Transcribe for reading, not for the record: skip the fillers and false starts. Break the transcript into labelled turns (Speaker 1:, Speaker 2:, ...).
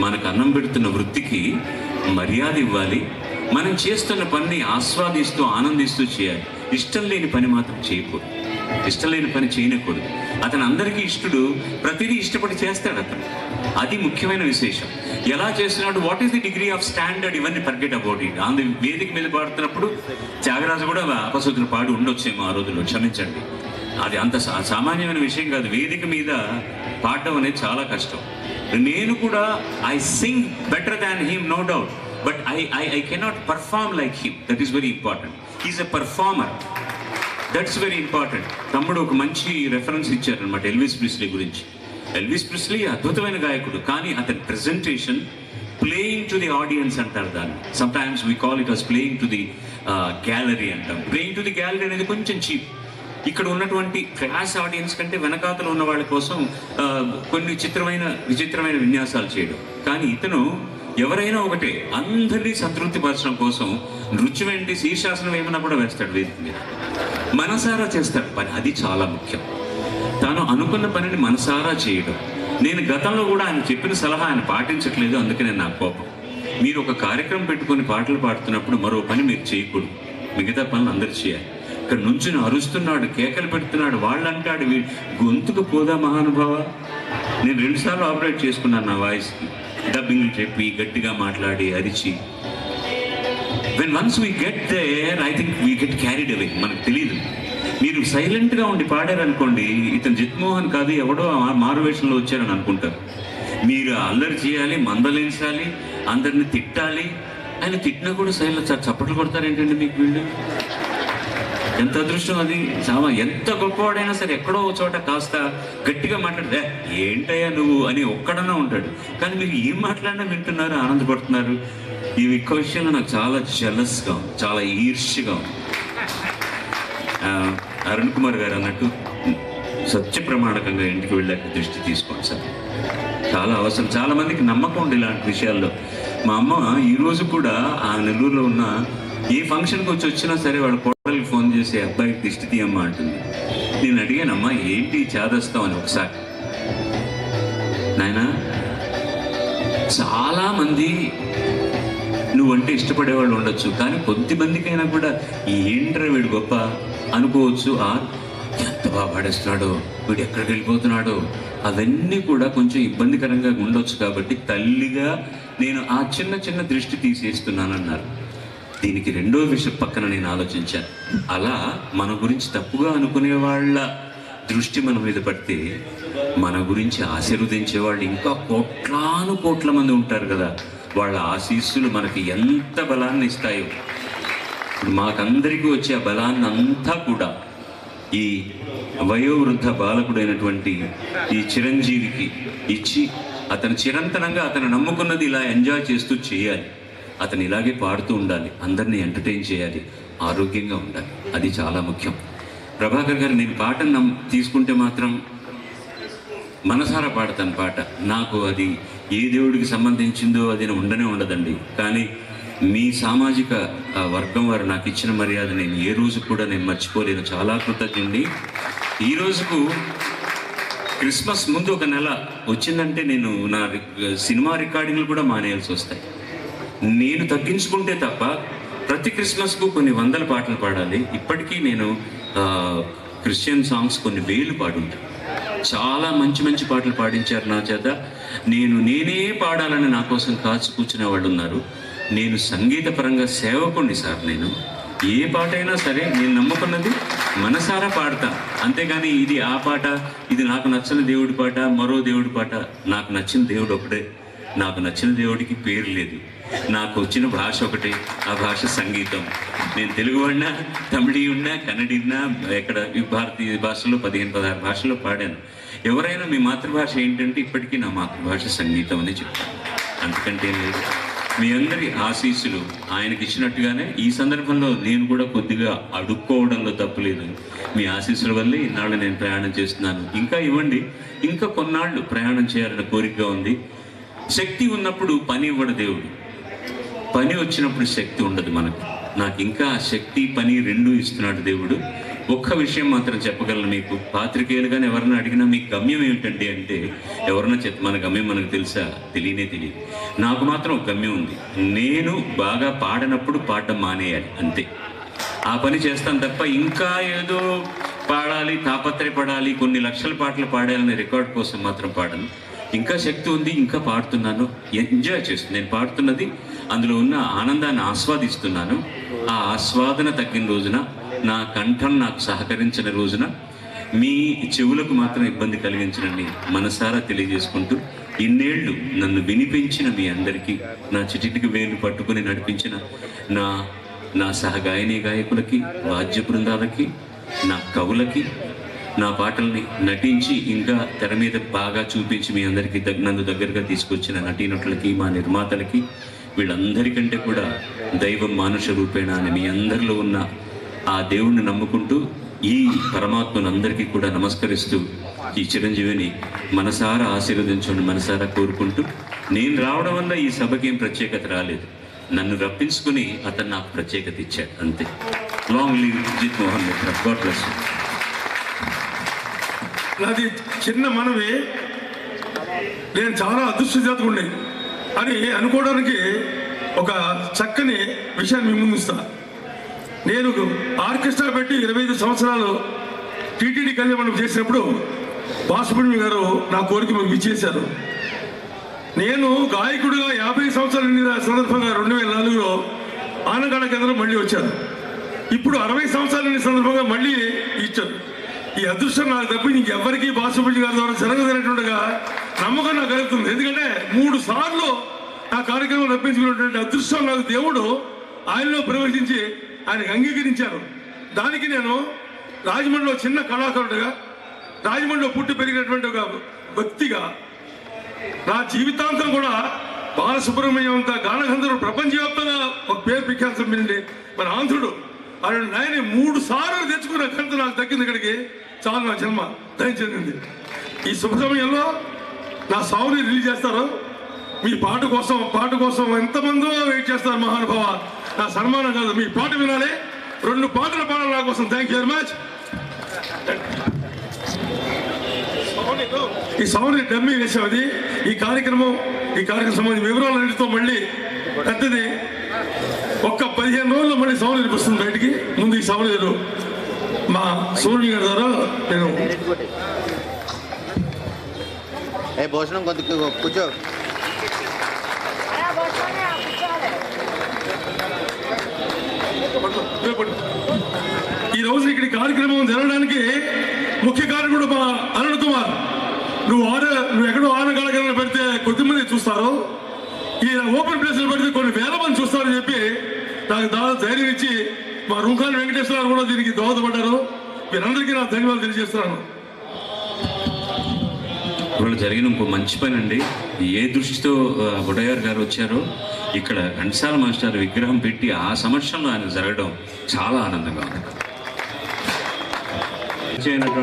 Speaker 1: మనకు అన్నం పెడుతున్న వృత్తికి మర్యాద ఇవ్వాలి. మనం చేస్తున్న పనిని ఆస్వాదిస్తూ ఆనందిస్తూ చేయాలి. ఇష్టం లేని పని మాత్రం చేయకూడదు, ఇష్టం లేని పని చేయకూడదు. అతను అందరికీ ఇష్టడు, ప్రతిదీ ఇష్టపడి చేస్తాడు అతను. అది ముఖ్యమైన విశేషం. ఎలా చేస్తున్నాడు, what is the degree of standard, ఇవన్నీ ఫర్గెట్ అబౌట్ ఇట్. అందు వేదిక మీద పాడుతున్నప్పుడు త్యాగరాజు కూడా అపశృతులు పాడి ఉండొచ్చేమో ఆ రోజుల్లో, క్షమించండి. అది అంత సామాన్యమైన విషయం కాదు. వేదిక మీద పాడడం అనేది చాలా కష్టం. నేను కూడా I sing better than him, no doubt, but I cannot perform like him. That is very important. He's a performer, that's very important. తమ్ముడు ఒక మంచి రెఫరెన్స్ ఇచ్చారనమాట ఎల్విస్ ప్రిస్లీ గురించి. ఎల్విస్ ప్రిస్లీ అద్భుతమైన గాయకుడు, కానీ అతని presentation playing to the audience అంటారు దాన్ని. Sometimes we call it was playing to the gallery అంటాం. ప్లేయింగ్ టు ది గ్యాలరీ అనేది కొంచెం చీప్. ఇక్కడ ఉన్నటువంటి క్లాస్ ఆడియన్స్ కంటే వెనకాతలు ఉన్న వాళ్ళ కోసం కొన్ని విచిత్రమైన విన్యాసాలు చేయడం. కానీ ఇతను ఎవరైనా ఒకటే, అందరినీ సంతృప్తిపరచడం కోసం నృత్యం ఏంటి, శీర్షాసనం ఏమన్నా కూడా వేస్తాడు వేదిక మీద. మనసారా చేస్తాడు పని, అది చాలా ముఖ్యం. తాను అనుకున్న పనిని మనసారా చేయడం. నేను గతంలో కూడా ఆయన చెప్పిన సలహా ఆయన పాటించట్లేదు, అందుకనే నా కోపం. మీరు ఒక కార్యక్రమం పెట్టుకొని పాటలు పాడుతున్నప్పుడు మరో పని మీరు చేయకూడదు, మిగతా పనులు అందరు చేయాలి. ఇక్కడ నుంచి అరుస్తున్నాడు, కేకలు పెడుతున్నాడు, వాళ్ళు అంటాడు గొంతుకు పోదా మహానుభావ. నేను 2 సార్లు ఆపరేట్ చేసుకున్నాను నా వాయిస్కి, డబ్బింగ్లు చెప్పి గట్టిగా మాట్లాడి అరిచి. When once we get there, I think we get carried away. మనకు తెలియదు. మీరు సైలెంట్గా ఉండి పాడారనుకోండి, ఇతను జిత్మోహన్ కాదు, ఎవడో మారువేషంలో వచ్చారని అనుకుంటారు. మీరు అల్లరి చేయాలి, మందలించాలి, అందరిని తిట్టాలి. ఆయన తిట్టినా కూడా సైలెంట్ చప్పట్లు కొడతారేంటండి మీకు వీళ్ళు? ఎంత అదృష్టం అది. చాలా ఎంత గొప్పవాడైనా సరే ఎక్కడో చోట కాస్త గట్టిగా మాట్లాడితే ఏంటయ్యా నువ్వు అని ఒక్కడన్నా ఉంటాడు. కానీ మీరు ఏం మాట్లాడినా వింటున్నారు, ఆనందపడుతున్నారు. ఈ ఒక్క విషయంలో నాకు చాలా జెలస్గా, చాలా ఈర్ష్యగా. అరుణ్ కుమార్ గారు అన్నట్టు సత్య ప్రమాణకంగా ఇంటికి వెళ్ళాక దృష్టి తీసుకోండి సార్, చాలా అవసరం. చాలా మందికి నమ్మకం ఉంది ఇలాంటి విషయాల్లో. మా అమ్మ ఈరోజు కూడా ఆ నెల్లూరులో ఉన్న ఏ ఫంక్షన్కి వచ్చినా సరే వాళ్ళ కోడలికి ఫోన్ చేసి అబ్బాయికి దిష్టి తీయమ్మా అంటుంది. నేను అడిగానమ్మా ఏంటి చేదస్తాం అని. ఒకసారి నాయనా, చాలామంది నువ్వంటే ఇష్టపడేవాళ్ళు ఉండొచ్చు, కానీ కొద్దిమందికైనా కూడా ఏంట్రా వీడు గొప్ప అనుకోవచ్చు. ఎంత బాగా పాడేస్తున్నాడో, వీడు ఎక్కడికి వెళ్ళిపోతున్నాడో, అవన్నీ కూడా కొంచెం ఇబ్బందికరంగా ఉండొచ్చు. కాబట్టి తల్లిగా నేను ఆ చిన్న దృష్టి తీసేస్తున్నానన్నారు. దీనికి రెండో విషయం పక్కన నేను ఆలోచించాను. అలా మన గురించి తప్పుగా అనుకునే వాళ్ళ దృష్టి మన మీద పడితే మన గురించి ఆశీర్వదించే వాళ్ళు ఇంకా కోట్ల మంది ఉంటారు కదా. వాళ్ళ ఆశీస్సులు మనకి ఎంత బలాన్ని ఇస్తాయో. ఇప్పుడు మాకందరికీ వచ్చే ఆ బలాన్ని అంతా కూడా ఈ వయోవృద్ధ బాలకుడైనటువంటి ఈ చిరంజీవికి ఇచ్చి, అతను చిరంతనంగా అతను నమ్ముకున్నది ఇలా ఎంజాయ్ చేస్తూ చేయాలి. అతను ఇలాగే పాడుతూ ఉండాలి, అందరినీ ఎంటర్టైన్ చేయాలి, ఆరోగ్యంగా ఉండాలి. అది చాలా ముఖ్యం. ప్రభాకర్ గారు, నేను పాటను తీసుకుంటే మాత్రం మనసారా పాడతాను పాట. నాకు అది ఏ దేవుడికి సంబంధించిందో అది ఉండదండి. కానీ మీ సామాజిక వర్గం వారు నాకు ఇచ్చిన మర్యాద నేను ఏ రోజు కూడా నేను మర్చిపోలేను. చాలా కృతజ్ఞుడిని. ఈ రోజుకు క్రిస్మస్ ముందు 1 నెల వచ్చిందంటే నేను నా సినిమా రికార్డింగ్లు కూడా మానేయాల్సి వస్తాయి. నేను తగ్గించుకుంటే తప్ప ప్రతి క్రిస్మస్కు కొన్ని 100 పాటలు పాడాలి. ఇప్పటికీ నేను క్రిస్టియన్ సాంగ్స్ కొన్ని 1000 పాడుంటాను. చాలా మంచి పాటలు పాడించారు నా చేత. నేనే పాడాలని నా కోసం కాచి కూర్చునే వాళ్ళు ఉన్నారు. నేను సంగీత పరంగా సేవకుణ్ణి సార్. నేను ఏ పాట అయినా సరే నేను నమ్ముకున్నది మనసారా పాడతా. అంతేగాని ఇది ఆ పాట, ఇది నాకు నచ్చిన దేవుడి పాట, మరో దేవుడి పాట. నాకు నచ్చిన దేవుడు ఒకటే. నాకు నచ్చిన దేవుడికి పేరు లేదు. నాకు వచ్చిన భాష ఒకటే, ఆ భాష సంగీతం. నేను తెలుగు వాడినా, తమిళీయుడినా, కన్నడినా, ఎక్కడ భారతీయ భాషలో 15-16 భాషల్లో పాడాను. ఎవరైనా మీ మాతృభాష ఏంటంటే ఇప్పటికీ నా మాతృభాష సంగీతం అని చెప్తాను. అంతకంటే లేదు. మీ అందరి ఆశీస్సులు ఆయనకి ఇచ్చినట్టుగానే ఈ సందర్భంలో నేను కూడా కొద్దిగా అడుక్కోవడంలో తప్పులేదు. మీ ఆశీస్సుల వల్లే ఇన్నాళ్ళు నేను ప్రయాణం చేస్తున్నాను. ఇంకా ఇవ్వండి, ఇంకా కొన్నాళ్ళు ప్రయాణం చేయాలన్న కోరికగా ఉంది. శక్తి ఉన్నప్పుడు పని ఇవ్వడు దేవుడు, పని వచ్చినప్పుడు శక్తి ఉండదు మనకు. నాకు ఇంకా శక్తి, పని 2 ఇస్తున్నాడు దేవుడు. ఒక్క విషయం మాత్రం చెప్పగలను మీకు, పాత్రికేయులుగానే ఎవరన్నా అడిగినా మీ గమ్యం ఏమిటండి అంటే ఎవరన్నా మన గమ్యం మనకు తెలుసా? తెలియదు. నాకు మాత్రం ఒక గమ్యం ఉంది. నేను బాగా పాడనప్పుడు పాడడం మానేయాలి, అంతే. ఆ పని చేస్తాను తప్ప ఇంకా ఏదో పాడాలి, తాపత్రయపడాలి, కొన్ని లక్షల పాటలు పాడాలనే రికార్డ్ కోసం మాత్రం పాడను. ఇంకా శక్తి ఉంది, ఇంకా పాడుతున్నాను, ఎంజాయ్ చేస్తున్నాను. నేను పాడుతున్నది అందులో ఉన్న ఆనందాన్ని ఆస్వాదిస్తున్నాను. ఆ ఆస్వాదన తగ్గిన రోజున, నా కంఠం నాకు సహకరించిన రోజున మీ చెవులకు మాత్రం ఇబ్బంది కలిగించనని మనసారా తెలియజేసుకుంటూ, ఇన్నేళ్లు నన్ను వినిపించిన మీ అందరికీ, నా చిటిటికి వేలు పట్టుకుని నడిపించిన నా సహగాయని గాయకులకి, వాద్య బృందాలకి, నా కవులకి, నా పాటల్ని నటించి ఇంకా తెర మీద బాగా చూపించి మీ అందరికీ నన్ను దగ్గరగా తీసుకొచ్చిన నటీనటులకి, మా నిర్మాతలకి, వీళ్ళందరికంటే కూడా దైవం మానుష రూపేణ అని మీ అందరిలో ఉన్న ఆ దేవుణ్ణి నమ్ముకుంటూ, ఈ పరమాత్మను అందరికీ కూడా నమస్కరిస్తూ, ఈ చిరంజీవిని మనసారా ఆశీర్వదించండి మనసారా కోరుకుంటూ, నేను రావడం వల్ల ఈ సభకి ఏం ప్రత్యేకత రాలేదు, నన్ను రప్పించుకుని అతను నాకు ప్రత్యేకత ఇచ్చాడు, అంతే. లాంగ్ లివ్ జిత్ మోహన్ మిత్ర. God bless you.
Speaker 2: నాది చిన్న మనవి, నేను చాలా అదృష్టజాతకుడిని అని అనుకోవడానికి ఒక చక్కని విషయాన్ని మీ ముందు ఇస్తా. నేను ఆర్కెస్ట్రా పెట్టి 25 సంవత్సరాలు టీటీడీ కళ్యాణం చేసినప్పుడు బాసుబ్రహ్మణ్యం గారు నా కోరిక మీకు ఇచ్చేశారు. నేను గాయకుడిగా 50 సంవత్సరాల సందర్భంగా 2004లో ఆనగాడ కేంద్రం మళ్ళీ వచ్చాను. ఇప్పుడు 60 సంవత్సరాల సందర్భంగా మళ్ళీ ఇచ్చారు. ఈ అదృష్టం నాకు తప్పి ఇంకెవ్వరికీ బాసుబ్రహ్మణ్యం గారి ద్వారా జరగదనేటువంటిగా నమ్మకం నాకు కలుగుతుంది. ఎందుకంటే 3 సార్లు ఆ కార్యక్రమం రప్పించుకున్నటువంటి అదృష్టం నాకు దేవుడు ఆయనలో ప్రవేశించి ఆయనకు అంగీకరించారు. దానికి నేను రాజమండ్రిలో చిన్న కళాకారుడిగా, రాజమండ్రిలో పుట్టి పెరిగినటువంటి ఒక వ్యక్తిగా, నా జీవితాంతం కూడా బాలసుబ్రహ్మణ్యం అంత గానగంధర్వుడు ప్రపంచవ్యాప్తంగా ఒక పేరు ప్రఖ్యాతం పొందింది మన ఆంధ్రుడు. ఆయన 3 సార్లు తెచ్చుకున్న ఘనత నాకు దక్కింది. ఇక్కడికి చాలా నా జన్మ దయ చెందింది. ఈ శుభ సమయంలో నా సాంగ్ని రిలీజ్ చేస్తారు. మీ పాట కోసం ఎంతమందో వెయిట్ చేస్తారు. మహానుభావ, నా సన్మానం కాదు, మీ పాట వినాలి. 2 పాటలు పాడాలి నా కోసం. Thank you very much. ఈ సౌండ్ డమ్మీ వేసాం. అది ఈ కార్యక్రమం సంబంధించిన వివరాలన్నిటితో మళ్ళీ పెద్దది ఒక్క 15 రోజుల్లో మళ్ళీ సౌండ్ వినిపిస్తుంది బయటికి. ముందు ఈ సౌండ్ మా సూర్య గారి ద్వారా నేను
Speaker 3: భోజనం కొద్దిగా కూర్చో.
Speaker 2: ఈ రోజు ఇక్కడ కార్యక్రమం జరగడానికి ముఖ్య కారకుడు మా అరుణ్ కుమార్. నువ్వు ఎక్కడో ఆనగాళ్ళ పెడితే కొద్దిమంది చూస్తారు, ఈ ఓపెన్ ప్లేస్లో పెడితే కొన్ని వేల మంది చూస్తారని చెప్పి నాకు దాదాపు ధైర్యం ఇచ్చి మా రుంకాని వెంకటేశ్వరరావు కూడా దీనికి దోహదపడ్డారు. మీరందరికీ నా ధన్యవాదాలు తెలియజేస్తున్నాను.
Speaker 1: ఇవాళ జరిగిన ఇంకో మంచి పని అండి. ఏ దృష్టితో ఉడయార్ గారు వచ్చారో, ఇక్కడ ఘంటసాల మాస్టర్ విగ్రహం పెట్టి ఆ సమక్షంలో ఆయన జరగడం చాలా ఆనందంగా ఉంది.